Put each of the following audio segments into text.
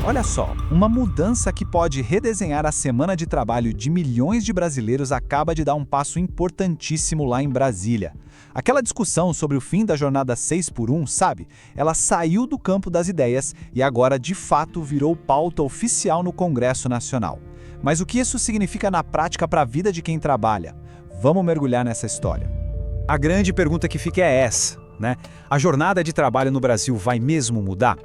Olha só, uma mudança que pode redesenhar a semana de trabalho de milhões de brasileiros acaba de dar um passo importantíssimo lá em Brasília. Aquela discussão sobre o fim da jornada 6 por 1, sabe? Ela saiu do campo das ideias e agora de fato virou pauta oficial no Congresso Nacional. Mas o que isso significa na prática para a vida de quem trabalha? Vamos mergulhar nessa história. A grande pergunta que fica é essa, né? A jornada de trabalho no Brasil vai mesmo mudar?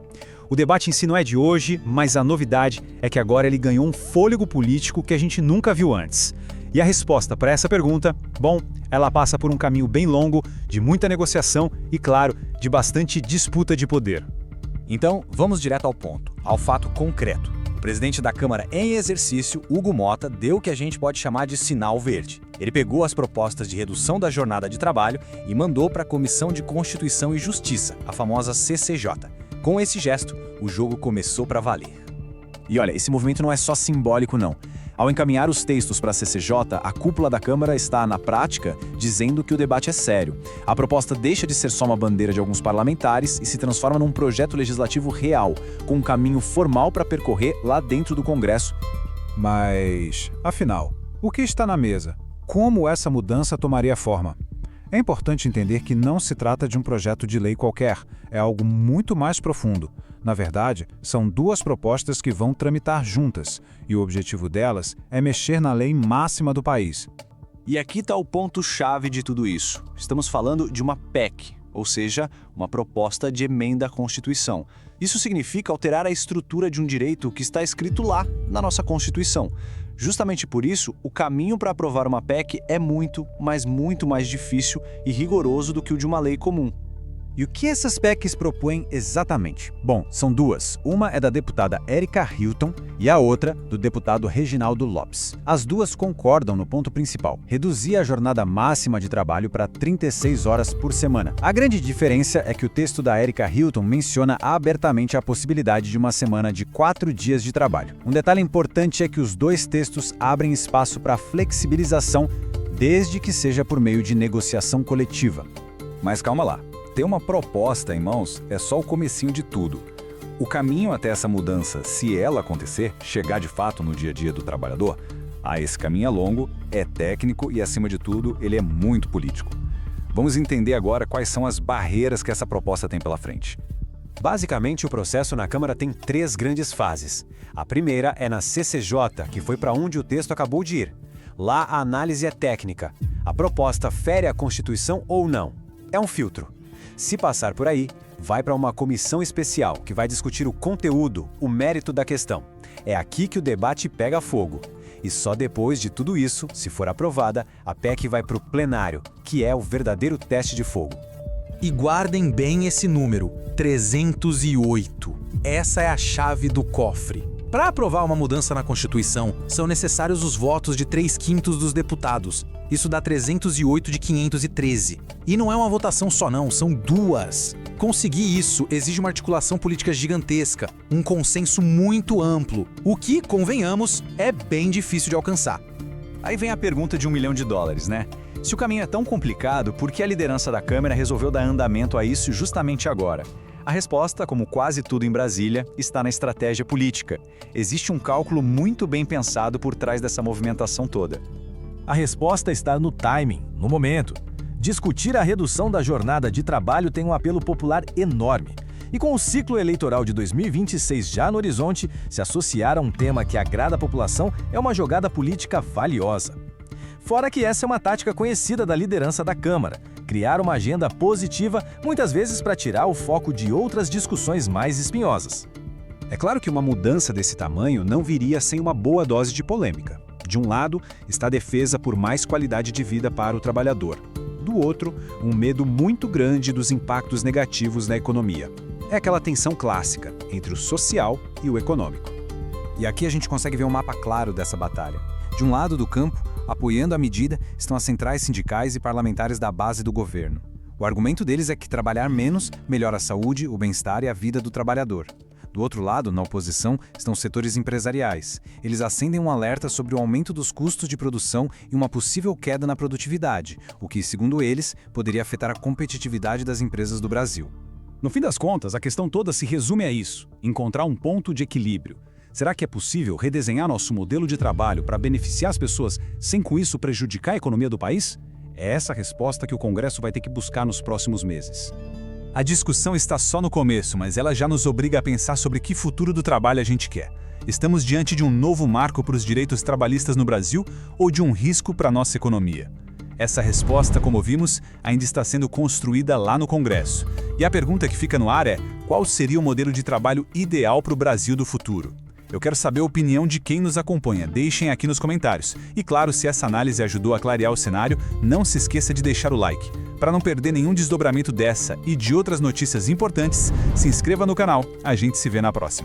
O debate em si não é de hoje, mas a novidade é que agora ele ganhou um fôlego político que a gente nunca viu antes. E a resposta para essa pergunta, bom, ela passa por um caminho bem longo, de muita negociação e, claro, de bastante disputa de poder. Então, vamos direto ao ponto, ao fato concreto. O presidente da Câmara em exercício, Hugo Motta, deu o que a gente pode chamar de sinal verde. Ele pegou as propostas de redução da jornada de trabalho e mandou para a Comissão de Constituição e Justiça, a famosa CCJ. Com esse gesto, o jogo começou para valer. E olha, esse movimento não é só simbólico, não. Ao encaminhar os textos para a CCJ, a cúpula da Câmara está, na prática, dizendo que o debate é sério. A proposta deixa de ser só uma bandeira de alguns parlamentares e se transforma num projeto legislativo real, com um caminho formal para percorrer lá dentro do Congresso. Mas, afinal, o que está na mesa? Como essa mudança tomaria forma? É importante entender que não se trata de um projeto de lei qualquer, é algo muito mais profundo. Na verdade, são duas propostas que vão tramitar juntas, e o objetivo delas é mexer na lei máxima do país. E aqui está o ponto-chave de tudo isso. Estamos falando de uma PEC, ou seja, uma proposta de emenda à Constituição. Isso significa alterar a estrutura de um direito que está escrito lá, na nossa Constituição. Justamente por isso, o caminho para aprovar uma PEC é muito, mas muito mais difícil e rigoroso do que o de uma lei comum. E o que essas PECs propõem exatamente? Bom, são duas. Uma é da deputada Érica Hilton e a outra do deputado Reginaldo Lopes. As duas concordam no ponto principal: reduzir a jornada máxima de trabalho para 36 horas por semana. A grande diferença é que o texto da Érica Hilton menciona abertamente a possibilidade de uma semana de 4 dias de trabalho. Um detalhe importante é que os dois textos abrem espaço para flexibilização, desde que seja por meio de negociação coletiva. Mas calma lá. Ter uma proposta em mãos é só o comecinho de tudo. O caminho até essa mudança, se ela acontecer, chegar de fato no dia a dia do trabalhador, esse caminho é longo, é técnico e, acima de tudo, ele é muito político. Vamos entender agora quais são as barreiras que essa proposta tem pela frente. Basicamente, o processo na Câmara tem 3 grandes fases. A primeira é na CCJ, que foi para onde o texto acabou de ir. Lá a análise é técnica. A proposta fere a Constituição ou não? É um filtro. Se passar por aí, vai para uma comissão especial que vai discutir o conteúdo, o mérito da questão. É aqui que o debate pega fogo. E só depois de tudo isso, se for aprovada, a PEC vai para o plenário, que é o verdadeiro teste de fogo. E guardem bem esse número, 308. Essa é a chave do cofre. Para aprovar uma mudança na Constituição, são necessários os votos de 3/5 dos deputados. Isso dá 308 de 513. E não é uma votação só não, são 2. Conseguir isso exige uma articulação política gigantesca, um consenso muito amplo, o que, convenhamos, é bem difícil de alcançar. Aí vem a pergunta de $1 milhão, né? Se o caminho é tão complicado, por que a liderança da Câmara resolveu dar andamento a isso justamente agora? A resposta, como quase tudo em Brasília, está na estratégia política. Existe um cálculo muito bem pensado por trás dessa movimentação toda. A resposta está no timing, no momento. Discutir a redução da jornada de trabalho tem um apelo popular enorme. E com o ciclo eleitoral de 2026 já no horizonte, se associar a um tema que agrada a população é uma jogada política valiosa. Fora que essa é uma tática conhecida da liderança da Câmara, criar uma agenda positiva, muitas vezes para tirar o foco de outras discussões mais espinhosas. É claro que uma mudança desse tamanho não viria sem uma boa dose de polêmica. De um lado, está a defesa por mais qualidade de vida para o trabalhador. Do outro, um medo muito grande dos impactos negativos na economia. É aquela tensão clássica entre o social e o econômico. E aqui a gente consegue ver um mapa claro dessa batalha. De um lado do campo, apoiando a medida, estão as centrais sindicais e parlamentares da base do governo. O argumento deles é que trabalhar menos melhora a saúde, o bem-estar e a vida do trabalhador. Do outro lado, na oposição, estão os setores empresariais. Eles acendem um alerta sobre o aumento dos custos de produção e uma possível queda na produtividade, o que, segundo eles, poderia afetar a competitividade das empresas do Brasil. No fim das contas, a questão toda se resume a isso: encontrar um ponto de equilíbrio. Será que é possível redesenhar nosso modelo de trabalho para beneficiar as pessoas sem com isso prejudicar a economia do país? É essa a resposta que o Congresso vai ter que buscar nos próximos meses. A discussão está só no começo, mas ela já nos obriga a pensar sobre que futuro do trabalho a gente quer. Estamos diante de um novo marco para os direitos trabalhistas no Brasil ou de um risco para a nossa economia? Essa resposta, como vimos, ainda está sendo construída lá no Congresso. E a pergunta que fica no ar é: qual seria o modelo de trabalho ideal para o Brasil do futuro? Eu quero saber a opinião de quem nos acompanha, deixem aqui nos comentários. E claro, se essa análise ajudou a clarear o cenário, não se esqueça de deixar o like. Para não perder nenhum desdobramento dessa e de outras notícias importantes, se inscreva no canal. A gente se vê na próxima.